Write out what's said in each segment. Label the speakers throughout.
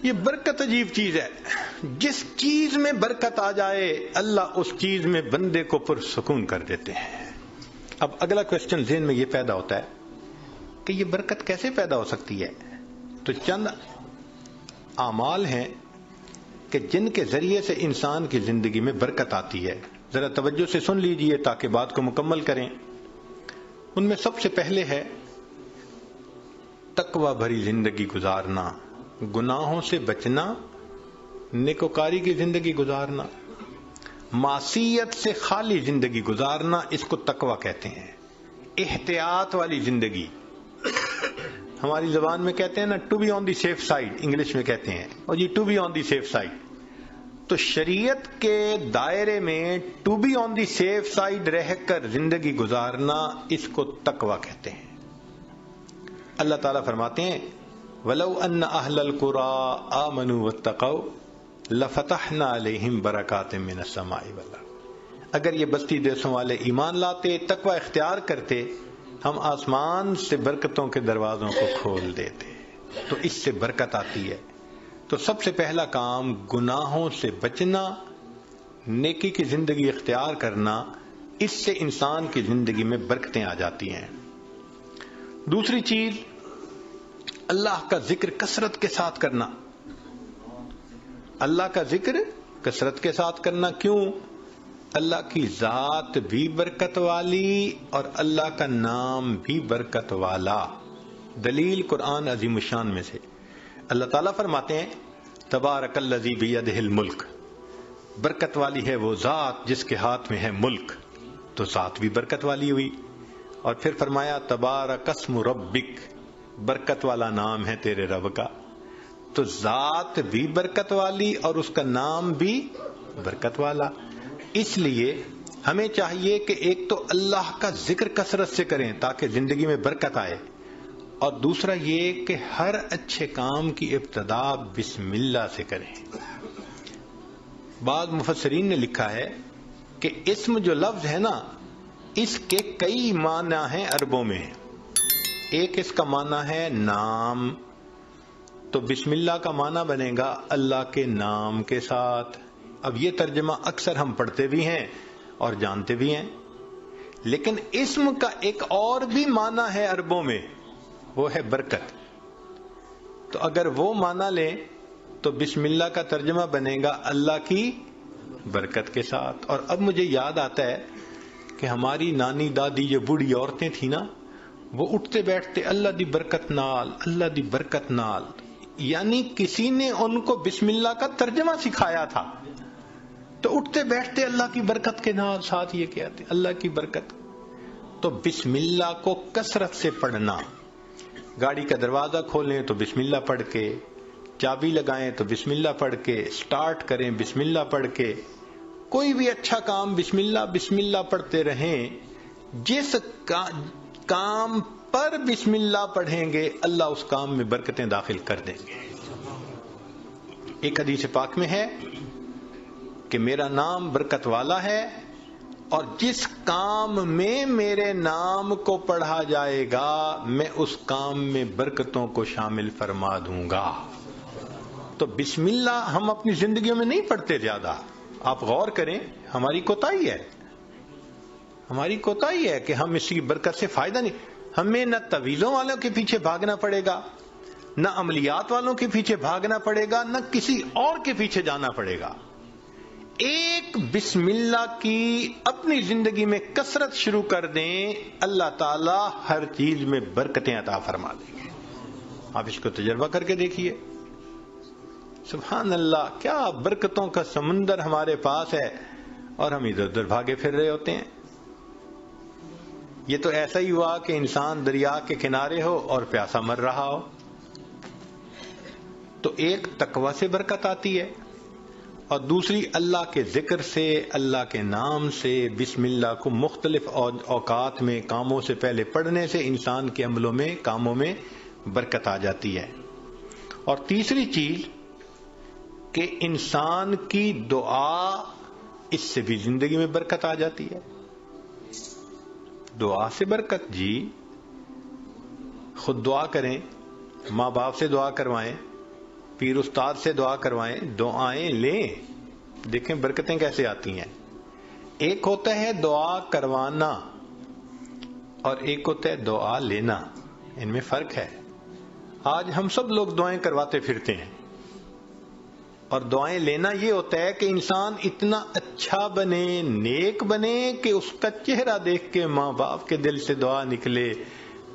Speaker 1: یہ برکت عجیب چیز ہے. جس چیز میں برکت آ جائے اللہ اس چیز میں بندے کو پرسکون کر دیتے ہیں. اب اگلا کوشچن ذہن میں یہ پیدا ہوتا ہے کہ یہ برکت کیسے پیدا ہو سکتی ہے؟ تو چند اعمال ہیں کہ جن کے ذریعے سے انسان کی زندگی میں برکت آتی ہے. ذرا توجہ سے سن لیجئے تاکہ بات کو مکمل کریں. ان میں سب سے پہلے ہے تقوی بھری زندگی گزارنا، گناہوں سے بچنا، نیکوکاری کی زندگی گزارنا، معصیت سے خالی زندگی گزارنا، اس کو تقوی کہتے ہیں. احتیاط والی زندگی، ہماری زبان میں کہتے ہیں نا to be on the safe side, English میں کہتے ہیں، اور یہ to be on the safe side. تو شریعت کے دائرے میں to be on the safe side رہ کر زندگی گزارنا، اس کو تقوی کہتے ہیں. اللہ تعالیٰ فرماتے ہیں وَلَوْ أَنَّ أَهْلَ الْقُرَىٰ آمَنُوا وَاتَّقَوْا لَفَتَحْنَا عَلَيْهِمْ بَرَكَاتٍ مِّنَ السَّمَاءِ وَالْأَرْضِ. اگر یہ بستی دیسوں والے ایمان لاتے، تقوی اختیار کرتے، ہم آسمان سے برکتوں کے دروازوں کو کھول دیتے. تو اس سے برکت آتی ہے. تو سب سے پہلا کام گناہوں سے بچنا، نیکی کی زندگی اختیار کرنا، اس سے انسان کی زندگی میں برکتیں آ جاتی ہیں. دوسری چیز اللہ کا ذکر کثرت کے ساتھ کرنا. اللہ کا ذکر کثرت کے ساتھ کرنا. کیوں؟ اللہ کی ذات بھی برکت والی اور اللہ کا نام بھی برکت والا. دلیل قرآن عظیم الشان میں سے اللہ تعالیٰ فرماتے ہیں تبارک الذی بیدہ الملک، برکت والی ہے وہ ذات جس کے ہاتھ میں ہے ملک. تو ذات بھی برکت والی ہوئی. اور پھر فرمایا تبارک اسم ربک، برکت والا نام ہے تیرے رب کا. تو ذات بھی برکت والی اور اس کا نام بھی برکت والا. اس لیے ہمیں چاہیے کہ ایک تو اللہ کا ذکر کثرت سے کریں تاکہ زندگی میں برکت آئے، اور دوسرا یہ کہ ہر اچھے کام کی ابتدا بسم اللہ سے کریں. بعض مفسرین نے لکھا ہے کہ اسم جو لفظ ہے نا، اس کے کئی معنی ہیں عربوں میں. ایک اس کا معنی ہے نام، تو بسم اللہ کا معنی بنے گا اللہ کے نام کے ساتھ. اب یہ ترجمہ اکثر ہم پڑھتے بھی ہیں اور جانتے بھی ہیں، لیکن اسم کا ایک اور بھی معنی ہے عربوں میں، وہ ہے برکت. تو اگر وہ معنی لیں تو بسم اللہ کا ترجمہ بنے گا اللہ کی برکت کے ساتھ. اور اب مجھے یاد آتا ہے کہ ہماری نانی دادی جو بوڑھی عورتیں تھیں نا، وہ اٹھتے بیٹھتے اللہ دی برکت نال، اللہ دی برکت نال، یعنی کسی نے ان کو بسم اللہ کا ترجمہ سکھایا تھا. تو اٹھتے بیٹھتے اللہ کی برکت کے نال ساتھ یہ کہتے اللہ کی برکت. تو بسم اللہ کو کثرت سے پڑھنا. گاڑی کا دروازہ کھولیں تو بسم اللہ پڑھ کے، چابی لگائیں تو بسم اللہ پڑھ کے، سٹارٹ کریں بسم اللہ پڑھ کے، کوئی بھی اچھا کام بسم اللہ پڑھتے رہیں. جس کام پر بسم اللہ پڑھیں گے اللہ اس کام میں برکتیں داخل کر دیں گے. ایک حدیث پاک میں ہے کہ میرا نام برکت والا ہے، اور جس کام میں میرے نام کو پڑھا جائے گا میں اس کام میں برکتوں کو شامل فرما دوں گا. تو بسم اللہ ہم اپنی زندگیوں میں نہیں پڑھتے زیادہ. آپ غور کریں، ہماری کوتاہی ہے کہ ہم اس کی برکت سے فائدہ نہیں. ہمیں نہ طویلوں والوں کے پیچھے بھاگنا پڑے گا، نہ عملیات والوں کے پیچھے بھاگنا پڑے گا، نہ کسی اور کے پیچھے جانا پڑے گا. ایک بسم اللہ کی اپنی زندگی میں کثرت شروع کر دیں، اللہ تعالی ہر چیز میں برکتیں عطا فرما دیں گے. آپ اس کو تجربہ کر کے دیکھیے. سبحان اللہ، کیا برکتوں کا سمندر ہمارے پاس ہے اور ہم ادھر ادھر بھاگے پھر رہے ہوتے ہیں. یہ تو ایسا ہی ہوا کہ انسان دریا کے کنارے ہو اور پیاسا مر رہا ہو. تو ایک تقوی سے برکت آتی ہے، اور دوسری اللہ کے ذکر سے، اللہ کے نام سے. بسم اللہ کو مختلف اوقات میں کاموں سے پہلے پڑھنے سے انسان کے عملوں میں، کاموں میں برکت آ جاتی ہے. اور تیسری چیز کہ انسان کی دعا، اس سے بھی زندگی میں برکت آ جاتی ہے. دعا سے برکت، جی خود دعا کریں، ماں باپ سے دعا کروائیں، پیر استاد سے دعا کروائیں، دعائیں لیں، دیکھیں برکتیں کیسے آتی ہیں۔ ایک ہوتا ہے دعا کروانا اور ایک ہوتا ہے دعا لینا، ان میں فرق ہے۔ آج ہم سب لوگ دعائیں کرواتے پھرتے ہیں، اور دعائیں لینا یہ ہوتا ہے کہ انسان اتنا اچھا بنے، نیک بنے کہ اس کا چہرہ دیکھ کے ماں باپ کے دل سے دعا نکلے،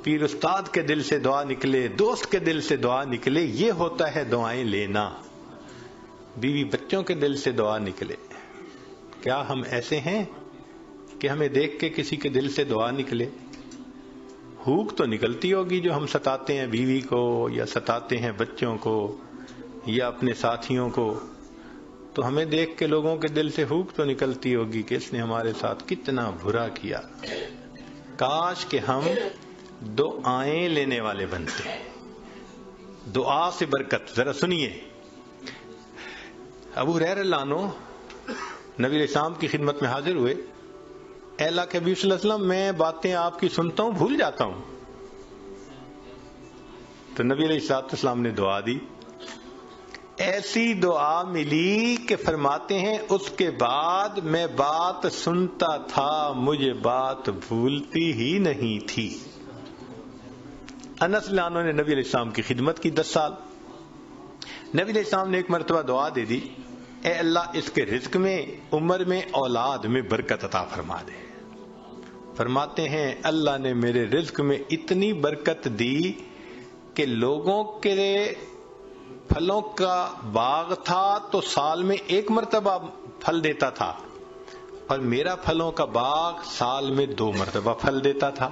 Speaker 1: پیر استاد کے دل سے دعا نکلے، دوست کے دل سے دعا نکلے، یہ ہوتا ہے دعائیں لینا۔ بیوی بچوں کے دل سے دعا نکلے۔ کیا ہم ایسے ہیں کہ ہمیں دیکھ کے کسی کے دل سے دعا نکلے؟ ہوک تو نکلتی ہوگی جو ہم ستاتے ہیں بیوی کو یا ستاتے ہیں بچوں کو یا اپنے ساتھیوں کو، تو ہمیں دیکھ کے لوگوں کے دل سے ہوک تو نکلتی ہوگی کہ اس نے ہمارے ساتھ کتنا برا کیا۔ کاش کہ ہم دعائیں لینے والے بنتے ہیں۔ دعا سے برکت، ذرا سنیے۔ ابو ہریرہ رضی اللہ عنہ نبی علیہ السلام کی خدمت میں حاضر ہوئے۔ اے اللہ کے حبیب صلی اللہ علیہ وسلم، میں باتیں آپ کی سنتا ہوں بھول جاتا ہوں۔ تو نبی علیہ السلام نے دعا دی، ایسی دعا ملی کہ فرماتے ہیں اس کے بعد میں بات سنتا تھا، مجھے بات بھولتی ہی نہیں تھی۔ انس رضی اللہ عنہ نے نبی علیہ السلام کی خدمت کی 10 سال۔ نبی علیہ السلام نے ایک مرتبہ دعا دے دی، اے اللہ اس کے رزق میں، عمر میں، اولاد میں برکت عطا فرما دے۔ فرماتے ہیں اللہ نے میرے رزق میں اتنی برکت دی کہ لوگوں کے پھلوں کا باغ تھا تو سال میں ایک مرتبہ پھل دیتا تھا، اور میرا پھلوں کا باغ سال میں 2 مرتبہ پھل دیتا تھا۔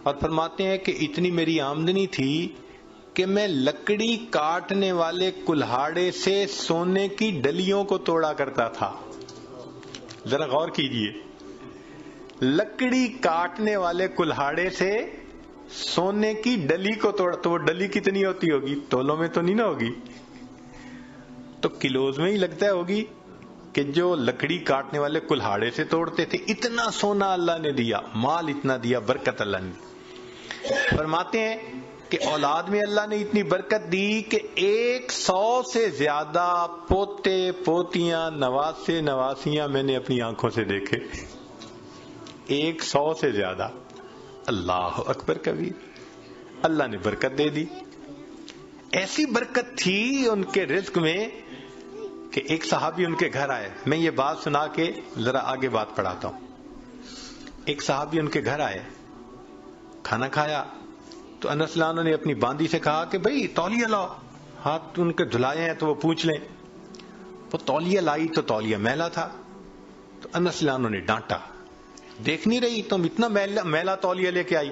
Speaker 1: اور فرماتے ہیں کہ اتنی میری آمدنی تھی کہ میں لکڑی کاٹنے والے کلہاڑے سے سونے کی ڈلیوں کو توڑا کرتا تھا۔ ذرا غور کیجئے، لکڑی کاٹنے والے کلہاڑے سے سونے کی ڈلی کو توڑا، تو وہ ڈلی کتنی ہوتی ہوگی؟ تولوں میں تو نہیں نہ ہوگی، تو کلوز میں ہی لگتا ہوگی کہ جو لکڑی کاٹنے والے کلہاڑے سے توڑتے تھے۔ اتنا سونا اللہ نے دیا، مال اتنا دیا، برکت اللہ نے۔ فرماتے ہیں کہ اولاد میں اللہ نے اتنی برکت دی کہ 100 سے زیادہ پوتے پوتیاں، نواسے نواسیاں میں نے اپنی آنکھوں سے دیکھے۔ 100 سے زیادہ۔ اللہ اکبر کبیر، اللہ نے برکت دے دی۔ ایسی برکت تھی ان کے رزق میں کہ ایک صحابی ان کے گھر آئے۔ میں یہ بات سنا کے ذرا آگے بات پڑھاتا ہوں۔ ایک صحابی ان کے گھر آئے، کھانا کھایا تو انس رضی اللہ عنہ نے اپنی باندی سے کہا کہ بھئی تولیہ لاؤ، ہاتھ ان کے دھلائے ہیں تو وہ پوچھ لیں۔ وہ تولیہ لائی تو تولیہ میلا تھا، تو انس رضی اللہ عنہ نے ڈانٹا، دیکھ نہیں رہی تم اتنا میلا تولیہ لے کے آئی؟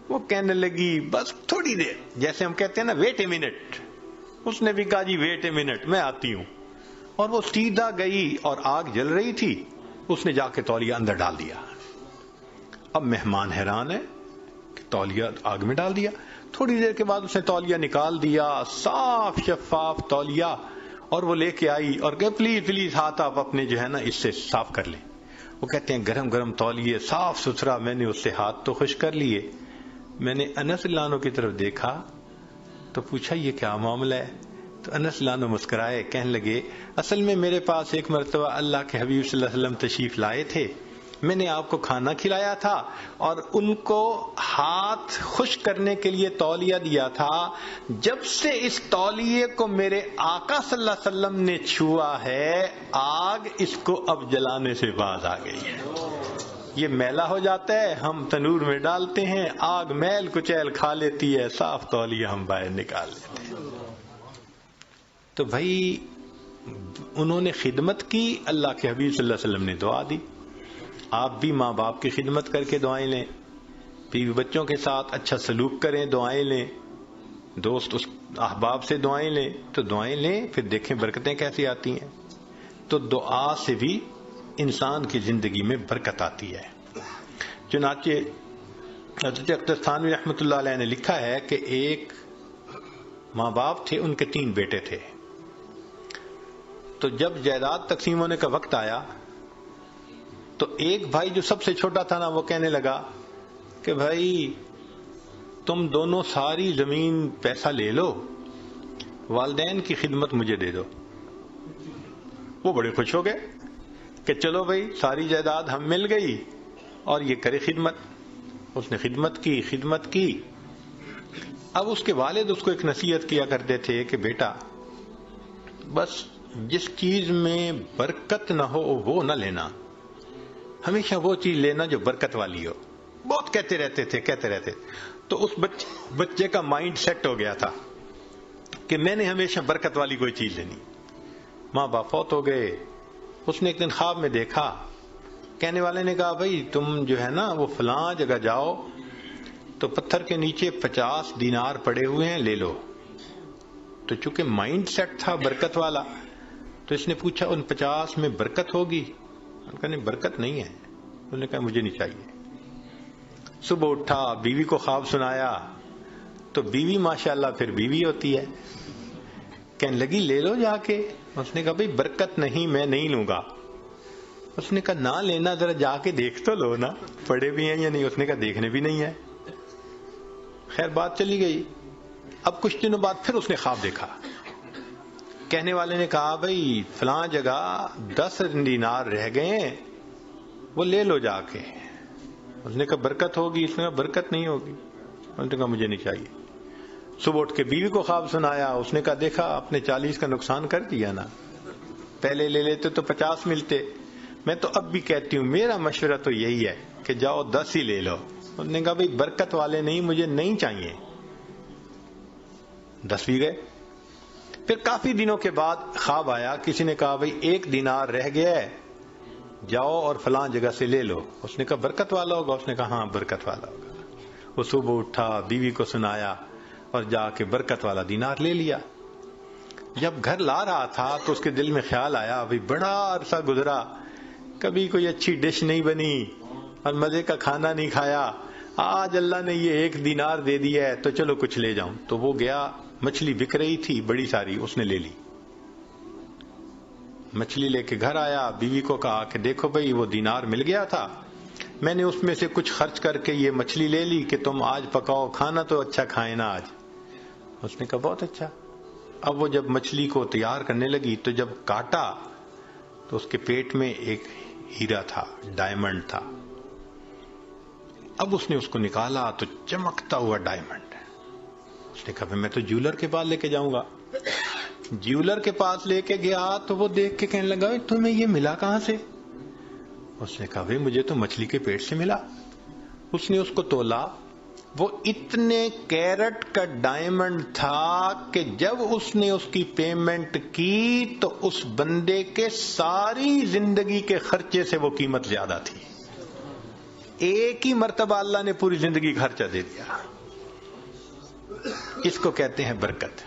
Speaker 1: وہ کہنے لگی بس تھوڑی دیر، جیسے ہم کہتے ہیں نا ویٹ اے منٹ۔ اس نے بھی کہا جی ویٹ اے منٹ، میں آتی ہوں۔ اور وہ سیدھا گئی، اور آگ جل رہی تھی، اس نے جا کے تولیہ اندر ڈال دیا۔ اب مہمان حیران ہے کہ تولیہ آگ میں ڈال دیا۔ تھوڑی دیر کے بعد اس نے تولیہ نکال دیا، صاف شفاف تولیہ، اور وہ لے کے آئی اور کہ پلیز پلیز ہاتھ آپ اپنے جو ہے نا اس سے صاف کر لیں۔ وہ کہتے ہیں گرم گرم تولیے، صاف ستھرا، میں نے اس سے ہاتھ تو خشک کر لیے۔ میں نے انس رضی اللہ عنہ کی طرف دیکھا تو پوچھا یہ کیا معاملہ ہے؟ تو انس رضی اللہ عنہ مسکرائے، کہنے لگے اصل میں میرے پاس ایک مرتبہ اللہ کے حبیب صلی اللہ علیہ وسلم تشریف لائے تھے، میں نے آپ کو کھانا کھلایا تھا اور ان کو ہاتھ خشک کرنے کے لیے تولیہ دیا تھا۔ جب سے اس تولیے کو میرے آقا صلی اللہ علیہ وسلم نے چھوا ہے، آگ اس کو اب جلانے سے باز آ گئی ہے۔ یہ میلا ہو جاتا ہے، ہم تنور میں ڈالتے ہیں، آگ میل کچیل کھا لیتی ہے، صاف تولیہ ہم باہر نکال لیتے ہیں۔ تو بھائی انہوں نے خدمت کی، اللہ کے حبیب صلی اللہ علیہ وسلم نے دعا دی۔ آپ بھی ماں باپ کی خدمت کر کے دعائیں لیں، بیوی بچوں کے ساتھ اچھا سلوک کریں، دعائیں لیں، دوست احباب سے دعائیں لیں، تو دعائیں لیں، پھر دیکھیں برکتیں کیسی آتی ہیں۔ تو دعا سے بھی انسان کی زندگی میں برکت آتی ہے۔ چنانچہ حضرت اقدس تھانوی رحمۃ اللہ علیہ نے لکھا ہے کہ ایک ماں باپ تھے، ان کے 3 بیٹے تھے۔ تو جب جائیداد تقسیم ہونے کا وقت آیا تو ایک بھائی جو سب سے چھوٹا تھا نا، وہ کہنے لگا کہ بھائی تم دونوں ساری زمین پیسہ لے لو، والدین کی خدمت مجھے دے دو۔ وہ بڑے خوش ہو گئے کہ چلو بھائی ساری جائیداد ہم مل گئی اور یہ کرے خدمت۔ اس نے خدمت کی۔ اب اس کے والد اس کو ایک نصیحت کیا کرتے تھے کہ بیٹا بس جس چیز میں برکت نہ ہو وہ نہ لینا، ہمیشہ وہ چیز لینا جو برکت والی ہو۔ بہت کہتے رہتے تھے۔ تو اس بچے کا مائنڈ سیٹ ہو گیا تھا کہ میں نے ہمیشہ برکت والی کوئی چیز لینی۔ ماں باپ فوت ہو گئے۔ اس نے ایک دن خواب میں دیکھا، کہنے والے نے کہا بھائی تم جو ہے نا وہ فلاں جگہ جاؤ تو پتھر کے نیچے 50 دینار پڑے ہوئے ہیں، لے لو۔ تو چونکہ مائنڈ سیٹ تھا برکت والا تو اس نے پوچھا ان 50 میں برکت ہوگی؟ انہوں نے کہا نہیں برکت نہیں ہے۔ انہوں نے کہا مجھے نہیں چاہیے۔ صبح اٹھا، بیوی کو خواب سنایا تو بیوی ماشاءاللہ پھر بیوی ہوتی ہے، کہنے لگی لے لو جا کے۔ اس نے کہا بھئی برکت نہیں، میں نہیں لوں گا۔ اس نے کہا نہ لینا، ذرا جا کے دیکھ تو لو نا پڑے بھی ہیں یا نہیں۔ اس نے کہا دیکھنے بھی نہیں ہے۔ خیر بات چلی گئی۔ اب کچھ دنوں بعد پھر اس نے خواب دیکھا، کہنے والے نے کہا بھئی فلاں جگہ 10 دینار رہ گئے ہیں، وہ لے لو جا کے۔ اس نے کہا برکت ہوگی؟ اس نے کہا برکت نہیں ہوگی۔ اس نے کہا مجھے نہیں چاہیے۔ صبح اٹھ کے بیوی کو خواب سنایا، اس نے کہا دیکھا آپ نے 40 کا نقصان کر دیا نا، پہلے لے لیتے تو 50 ملتے۔ میں تو اب بھی کہتی ہوں میرا مشورہ تو یہی ہے کہ جاؤ 10 ہی لے لو۔ اس نے کہا بھئی برکت والے نہیں، مجھے نہیں چاہیے۔ 10 بھی گئے۔ پھر کافی دنوں کے بعد خواب آیا، کسی نے کہا بھئی 1 دینار رہ گیا ہے، جاؤ اور فلاں جگہ سے لے لو۔ اس نے کہا برکت والا ہوگا؟ اس نے کہا ہاں برکت والا ہوگا۔ وہ صبح اٹھا، بیوی کو سنایا اور جا کے برکت والا دینار لے لیا۔ جب گھر لا رہا تھا تو اس کے دل میں خیال آیا بھئی بڑا عرصہ گزرا، کبھی کوئی اچھی ڈش نہیں بنی اور مزے کا کھانا نہیں کھایا، آج اللہ نے یہ 1 دینار دے دیا ہے تو چلو کچھ لے جاؤں۔ تو وہ گیا، مچھلی بک رہی تھی بڑی ساری، اس نے لے لی۔ مچھلی لے کے گھر آیا، بیوی کو کہا کہ دیکھو بھئی وہ دینار مل گیا تھا، میں نے اس میں سے کچھ خرچ کر کے یہ مچھلی لے لی کہ تم آج پکاؤ، کھانا تو اچھا کھائے نا آج۔ اس نے کہا بہت اچھا۔ اب وہ جب مچھلی کو تیار کرنے لگی تو جب کاٹا تو اس کے پیٹ میں ایک ہیرا تھا، ڈائمنڈ تھا۔ اب اس نے اس کو نکالا تو چمکتا ہوا ڈائمنڈ۔ اس نے کہا میں تو جیولر کے پاس لے کے جاؤں گا۔ جیولر کے پاس لے کے گیا تو وہ دیکھ کے کہنے لگا تمہیں یہ ملا کہاں سے؟ اس نے کہا مجھے تو مچھلی کے پیٹ سے ملا۔ اس نے اس کو تولا، وہ اتنے کیرٹ کا ڈائمنڈ تھا کہ جب اس نے اس کی پیمنٹ کی تو اس بندے کے ساری زندگی کے خرچے سے وہ قیمت زیادہ تھی۔ ایک ہی مرتبہ اللہ نے پوری زندگی خرچہ دے دیا۔ اس کو کہتے ہیں برکت۔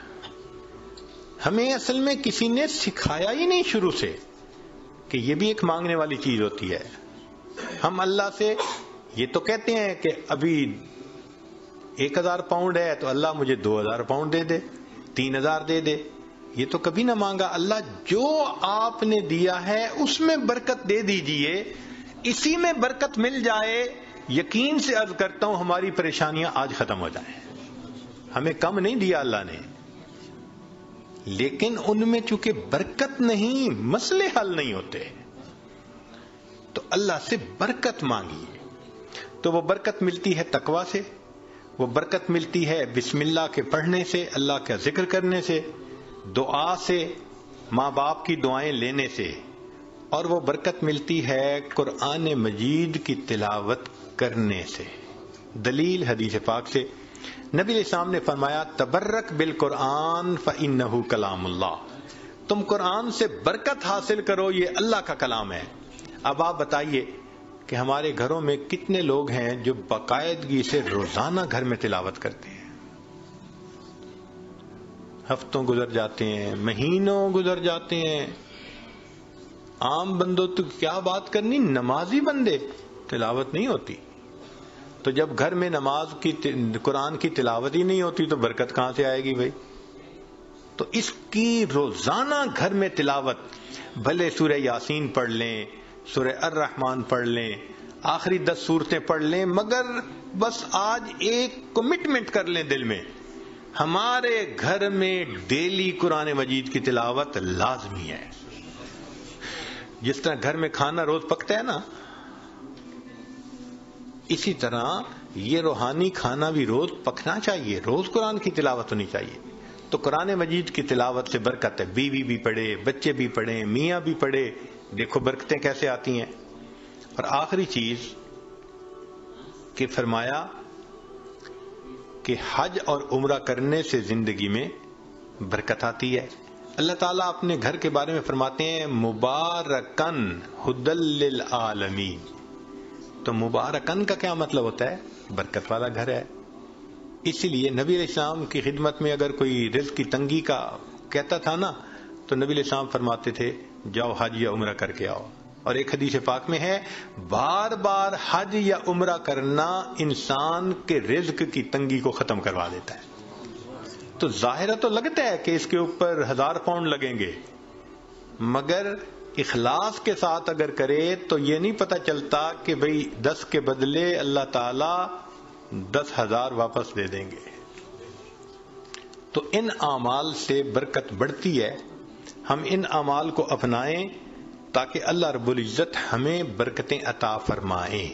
Speaker 1: ہمیں اصل میں کسی نے سکھایا ہی نہیں شروع سے کہ یہ بھی ایک مانگنے والی چیز ہوتی ہے۔ ہم اللہ سے یہ تو کہتے ہیں کہ ابھی 1000 پاؤنڈ ہے تو اللہ مجھے 2000 پاؤنڈ دے دے، 3000 دے دے۔ یہ تو کبھی نہ مانگا، اللہ جو آپ نے دیا ہے اس میں برکت دے دیجئے، اسی میں برکت مل جائے۔ یقین سے عرض کرتا ہوں ہماری پریشانیاں آج ختم ہو جائیں۔ ہمیں کم نہیں دیا اللہ نے، لیکن ان میں چونکہ برکت نہیں، مسئلے حل نہیں ہوتے، تو اللہ سے برکت مانگیے۔ تو وہ برکت ملتی ہے تقوی سے، وہ برکت ملتی ہے بسم اللہ کے پڑھنے سے، اللہ کا ذکر کرنے سے، دعا سے، ماں باپ کی دعائیں لینے سے، اور وہ برکت ملتی ہے قرآن مجید کی تلاوت کرنے سے۔ دلیل حدیث پاک سے نبی علیہ السلام نے فرمایا تبرک بالقرآن فإنہ کلام اللہ، تم قرآن سے برکت حاصل کرو، یہ اللہ کا کلام ہے۔ اب آپ بتائیے کہ ہمارے گھروں میں کتنے لوگ ہیں جو باقاعدگی سے روزانہ گھر میں تلاوت کرتے ہیں؟ ہفتوں گزر جاتے ہیں، مہینوں گزر جاتے ہیں، عام بندوں تو کیا بات کرنی، نمازی بندے تلاوت نہیں ہوتی۔ تو جب گھر میں نماز کی قرآن کی تلاوت ہی نہیں ہوتی تو برکت کہاں سے آئے گی بھائی؟ تو اس کی روزانہ گھر میں تلاوت، بھلے سورہ یاسین پڑھ لیں، سورہ الرحمن پڑھ لیں، آخری 10 سورتیں پڑھ لیں، مگر بس آج ایک کمٹمنٹ کر لیں دل میں، ہمارے گھر میں ڈیلی قرآن مجید کی تلاوت لازمی ہے. جس طرح گھر میں کھانا روز پکتا ہے نا، اسی طرح یہ روحانی کھانا بھی روز پکنا چاہیے، روز قرآن کی تلاوت ہونی چاہیے. تو قرآن مجید کی تلاوت سے برکت ہے. بیوی بھی پڑھے، بچے بھی پڑھیں، میاں بھی پڑھے، دیکھو برکتیں کیسے آتی ہیں. اور آخری چیز کہ فرمایا کہ حج اور عمرہ کرنے سے زندگی میں برکت آتی ہے. اللہ تعالیٰ اپنے گھر کے بارے میں فرماتے ہیں مبارکن ہدی للعالمین. تو مبارکن کا کیا مطلب ہوتا ہے؟ برکت والا گھر ہے. اسی لیے نبی علیہ السلام کی خدمت میں اگر کوئی رزق کی تنگی کا کہتا تھا نا، تو نبی علیہ السلام فرماتے تھے جاؤ حج یا عمرہ کر کے آؤ. اور ایک حدیث پاک میں ہے بار بار حج یا عمرہ کرنا انسان کے رزق کی تنگی کو ختم کروا دیتا ہے. تو ظاہر تو لگتا ہے کہ اس کے اوپر 1000 پاؤنڈ لگیں گے، مگر اخلاص کے ساتھ اگر کرے تو یہ نہیں پتہ چلتا کہ بھئی 10 کے بدلے اللہ تعالی 10,000 واپس دے دیں گے. تو ان اعمال سے برکت بڑھتی ہے. ہم ان اعمال کو اپنائیں تاکہ اللہ رب العزت ہمیں برکتیں عطا فرمائیں.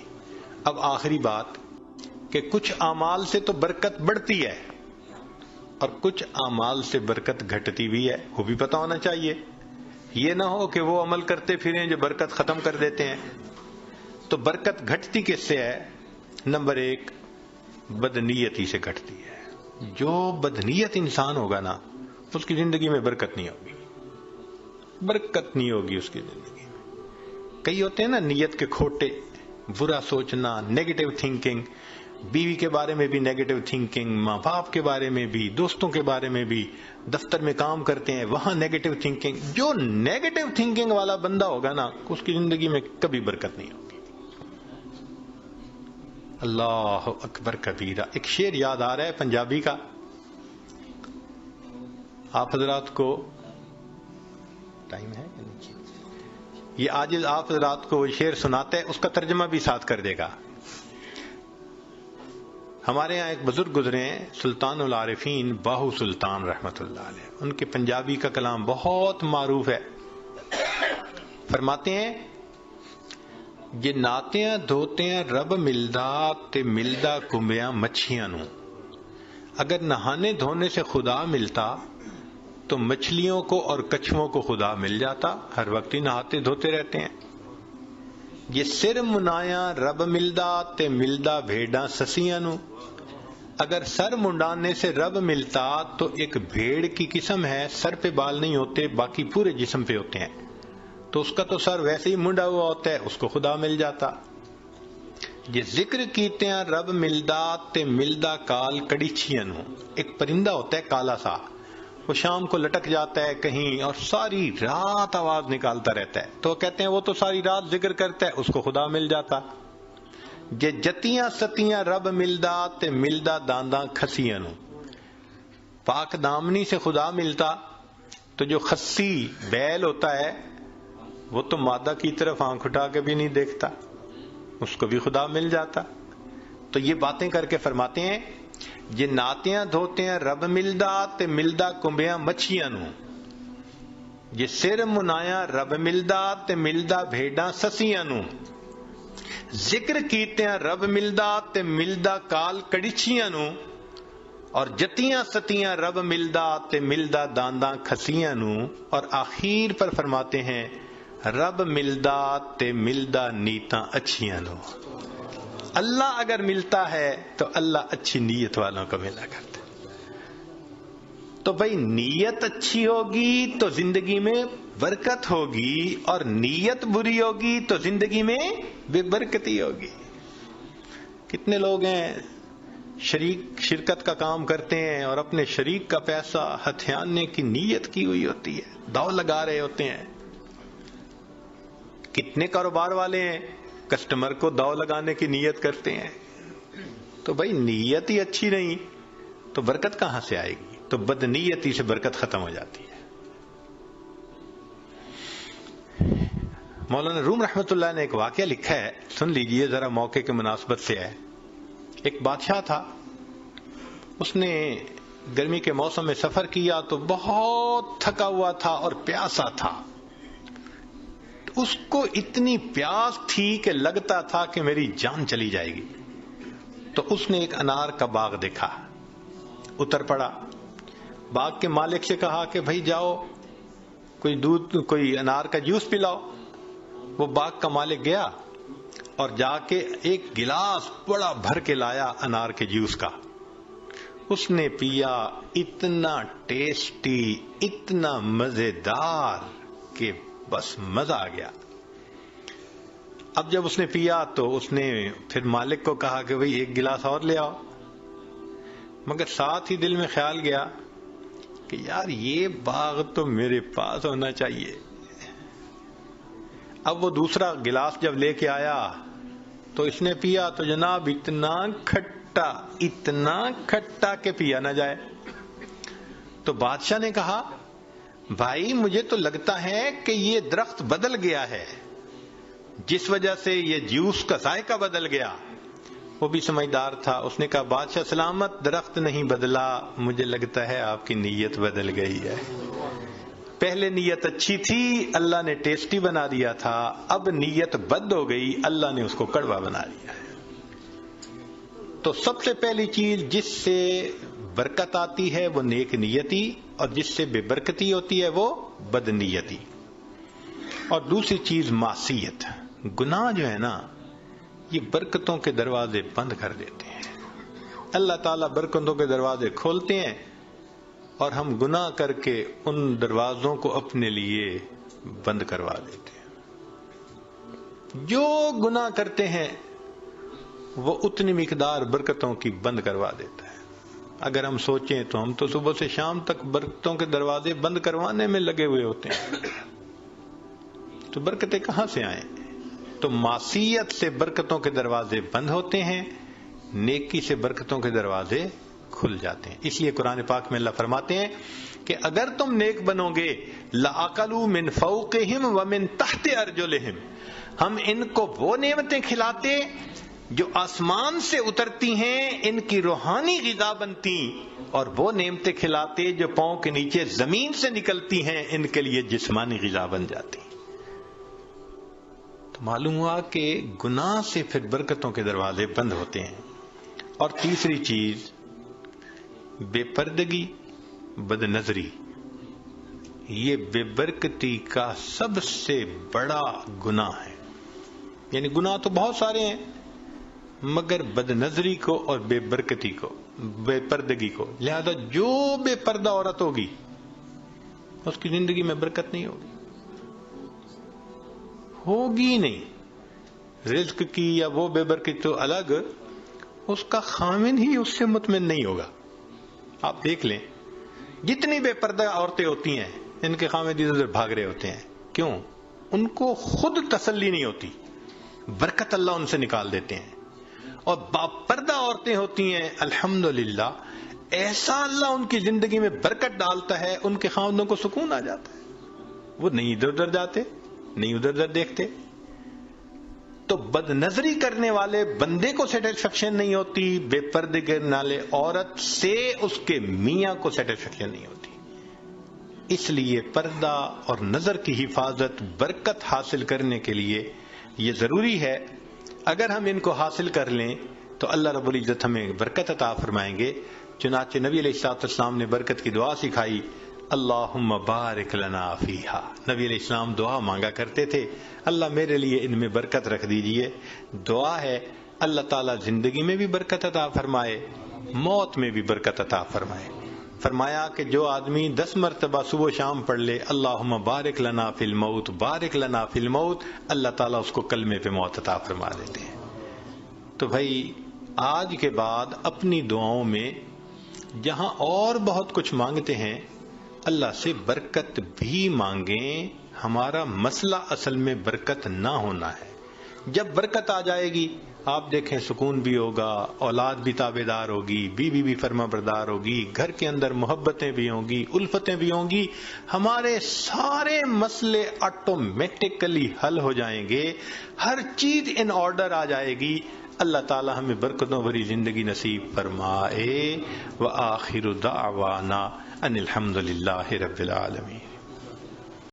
Speaker 1: اب آخری بات کہ کچھ اعمال سے تو برکت بڑھتی ہے اور کچھ اعمال سے برکت گھٹتی بھی ہے، وہ بھی پتہ ہونا چاہیے. یہ نہ ہو کہ وہ عمل کرتے پھریں جو برکت ختم کر دیتے ہیں. تو برکت گھٹتی کس سے ہے؟ نمبر 1 بدنیتی سے گھٹتی ہے. جو بدنیت انسان ہوگا نا، اس کی زندگی میں برکت نہیں ہوگی، برکت نہیں ہوگی اس کی زندگی میں. کئی ہوتے ہیں نا نیت کے کھوٹے، برا سوچنا، نیگیٹو تھنکنگ، بیوی کے بارے میں بھی نیگیٹو تھنکنگ، ماں باپ کے بارے میں بھی، دوستوں کے بارے میں بھی، دفتر میں کام کرتے ہیں وہاں نیگیٹو تھنکنگ. جو نیگیٹو تھنکنگ والا بندہ ہوگا نا، اس کی زندگی میں کبھی برکت نہیں ہوگی. اللہ اکبر کبیرہ. ایک شعر یاد آ رہا ہے پنجابی کا، آپ حضرات کو ٹائم ہے؟ یہ آج آپ حضرات کو شعر سناتے ہیں، اس کا ترجمہ بھی ساتھ کر دے گا. ہمارے ہاں ایک بزرگ گزرے ہیں سلطان العارفین باہو سلطان رحمت اللہ علیہ. ان کے پنجابی کا کلام بہت معروف ہے. فرماتے ہیں یہ ناتیاں دھوتیاں رب ملدا تے ملدا کمبیاں مچھیاں نو. اگر نہانے دھونے سے خدا ملتا تو مچھلیوں کو اور کچھووں کو خدا مل جاتا. ہر وقت ہی نہاتے دھوتے رہتے ہیں. یہ سر منایا رب ملدا تے ملدا بھیڑاں سسیاں نو. اگر سر منڈانے سے رب ملتا تو ایک بھیڑ کی قسم ہے، سر پہ بال نہیں ہوتے، باقی پورے جسم پہ ہوتے ہیں، تو اس کا تو سر ویسے ہی منڈا ہوا ہوتا ہے، اس کو خدا مل جاتا. یہ ذکر کیتے ہیں رب ملدا تے ملدا کال کڑیچیاں نو. ایک پرندہ ہوتا ہے کالا سا، وہ شام کو لٹک جاتا ہے کہیں اور ساری رات آواز نکالتا رہتا ہے، تو کہتے ہیں وہ تو ساری رات ذکر کرتا ہے، اس کو خدا مل جاتا. یہ جتیاں ستیاں رب ملدا تے ملدا دانداں کھسیاں نو. پاک دامنی سے خدا ملتا تو جو خسی بیل ہوتا ہے وہ تو مادہ کی طرف آنکھ اٹھا کے بھی نہیں دیکھتا، اس کو بھی خدا مل جاتا. تو یہ باتیں کر کے فرماتے ہیں یہ ناتیاں دھوتے ہیں رب ملدا تے ملدا کمبیاں مچھیاں نو. یہ سر منایا رب ملدا تے ملدا بھیڑاں سسیاں نو. ذکر کیتے ہیں رب ملدا تے ملدا کال کڑیچیاں نو. اور جتیاں ستیاں رب ملدا تے ملدا دانداں کھسیاں نو. اور آخر پر فرماتے ہیں رب ملدا تے ملدا نیتاں اچھیاں نو. اللہ اگر ملتا ہے تو اللہ اچھی نیت والوں کو ملا کرتا. تو بھئی نیت اچھی ہوگی تو زندگی میں برکت ہوگی، اور نیت بری ہوگی تو زندگی میں بے برکتی ہوگی. کتنے لوگ ہیں شرکت کا کام کرتے ہیں اور اپنے شریک کا پیسہ ہتھیانے کی نیت کی ہوئی ہوتی ہے، داؤ لگا رہے ہوتے ہیں. کتنے کاروبار والے ہیں کسٹمر کو داؤ لگانے کی نیت کرتے ہیں. تو بھائی نیت ہی اچھی نہیں تو برکت کہاں سے آئے گی؟ تو بدنیتی سے برکت ختم ہو جاتی ہے. مولانا روم رحمت اللہ نے ایک واقعہ لکھا ہے، سن لیجئے ذرا، موقع کے مناسبت سے ہے. ایک بادشاہ تھا، اس نے گرمی کے موسم میں سفر کیا تو بہت تھکا ہوا تھا اور پیاسا تھا. اس کو اتنی پیاس تھی کہ لگتا تھا کہ میری جان چلی جائے گی. تو اس نے ایک انار کا باغ دیکھا, اتر پڑا. باغ کے مالک سے کہا کہ بھائی جاؤ کوئی انار کا جوس پلاؤ. وہ باغ کا مالک گیا اور جا کے ایک گلاس بڑا بھر کے لایا انار کے جوس کا. اس نے پیا, اتنا ٹیسٹی, اتنا مزیدار کہ بس مزہ آ گیا. اب جب اس نے پیا تو اس نے پھر مالک کو کہا کہ بھئی ایک گلاس اور لے آؤ. مگر ساتھ ہی دل میں خیال گیا کہ یار یہ باغ تو میرے پاس ہونا چاہیے. اب وہ دوسرا گلاس جب لے کے آیا تو اس نے پیا تو جناب اتنا کھٹا کہ پیا نہ جائے. تو بادشاہ نے کہا بھائی مجھے تو لگتا ہے کہ یہ درخت بدل گیا ہے, جس وجہ سے یہ جوس کا ذائقہ بدل گیا. وہ بھی سمجھدار تھا, اس نے کہا بادشاہ سلامت, درخت نہیں بدلا, مجھے لگتا ہے آپ کی نیت بدل گئی ہے. پہلے نیت اچھی تھی, اللہ نے ٹیسٹی بنا دیا تھا, اب نیت بد ہو گئی, اللہ نے اس کو کڑوا بنا دیا. تو سب سے پہلی چیز جس سے برکت آتی ہے وہ نیک نیتی, اور جس سے بے برکتی ہوتی ہے وہ بد نیتی. اور دوسری چیز معصیت, گناہ جو ہے نا یہ برکتوں کے دروازے بند کر دیتے ہیں. اللہ تعالیٰ برکتوں کے دروازے کھولتے ہیں اور ہم گناہ کر کے ان دروازوں کو اپنے لیے بند کروا دیتے ہیں. جو گناہ کرتے ہیں وہ اتنی مقدار برکتوں کی بند کروا دیتا ہے. اگر ہم سوچیں تو ہم تو صبح سے شام تک برکتوں کے دروازے بند کروانے میں لگے ہوئے ہوتے ہیں, تو برکتیں کہاں سے آئیں؟ تو معصیت سے برکتوں کے دروازے بند ہوتے ہیں, نیکی سے برکتوں کے دروازے کھل جاتے ہیں. اس لیے قرآن پاک میں اللہ فرماتے ہیں کہ اگر تم نیک بنو گے لَأَكَلُوا مِن فَوْقِهِمْ وَمِن تَحْتِ أَرْجُلِهِمْ, ہم ان کو وہ نعمتیں کھلاتے جو آسمان سے اترتی ہیں, ان کی روحانی غذا بنتی, اور وہ نعمتیں کھلاتے جو پاؤں کے نیچے زمین سے نکلتی ہیں, ان کے لیے جسمانی غذا بن جاتی. تو معلوم ہوا کہ گناہ سے پھر برکتوں کے دروازے بند ہوتے ہیں. اور تیسری چیز بے پردگی, بد نظری, یہ بے برکتی کا سب سے بڑا گناہ ہے. یعنی گناہ تو بہت سارے ہیں مگر بد نظری کو اور بے برکتی کو, بے پردگی کو, لہذا جو بے پردہ عورت ہوگی اس کی زندگی میں برکت نہیں ہوگی نہیں. رزق کی یا وہ بے برکتی تو الگ, اس کا خامن ہی اس سے مطمئن نہیں ہوگا. آپ دیکھ لیں جتنی بے پردہ عورتیں ہوتی ہیں ان کے خامد ادھر بھاگ رہے ہوتے ہیں. کیوں؟ ان کو خود تسلی نہیں ہوتی, برکت اللہ ان سے نکال دیتے ہیں. اور باپردہ عورتیں ہوتی ہیں الحمدللہ, ایسا اللہ ان کی زندگی میں برکت ڈالتا ہے, ان کے خاوندوں کو سکون آ جاتا ہے, وہ نہیں ادھر ادھر جاتے, نہیں ادھر ادھر دیکھتے. تو بد نظری کرنے والے بندے کو سیٹسفیکشن نہیں ہوتی, بے پردے کرنے والے عورت سے اس کے میاں کو سیٹسفیکشن نہیں ہوتی. اس لیے پردہ اور نظر کی حفاظت برکت حاصل کرنے کے لیے یہ ضروری ہے. اگر ہم ان کو حاصل کر لیں تو اللہ رب العزت ہمیں برکت عطا فرمائیں گے. چنانچہ نبی علیہ الصلوۃ والسلام نے برکت کی دعا سکھائی, اللہم بارک لنا فیہا. نبی علیہ السلام دعا مانگا کرتے تھے, اللہ میرے لیے ان میں برکت رکھ دیجئے. دعا ہے اللہ تعالیٰ زندگی میں بھی برکت عطا فرمائے, موت میں بھی برکت عطا فرمائے. فرمایا کہ جو آدمی 10 مرتبہ صبح و شام پڑھ لے اللہم بارک لنا فی الموت, بارک لنا فی الموت, اللہ تعالیٰ اس کو کلمے پہ موت عطا فرما دیتے ہیں. تو بھائی آج کے بعد اپنی دعاؤں میں جہاں اور بہت کچھ مانگتے ہیں اللہ سے برکت بھی مانگیں. ہمارا مسئلہ اصل میں برکت نہ ہونا ہے. جب برکت آ جائے گی آپ دیکھیں سکون بھی ہوگا, اولاد بھی تابع دار ہوگی, بیوی بھی فرما بردار ہوگی, گھر کے اندر محبتیں بھی ہوں گی, الفتیں بھی ہوں گی, ہمارے سارے مسئلے آٹومیٹکلی حل ہو جائیں گے, ہر چیز ان آرڈر آ جائے گی. اللہ تعالی ہمیں برکتوں بھری زندگی نصیب فرمائے۔ وآخر دعوانا ان الحمد للہ رب العالمین۔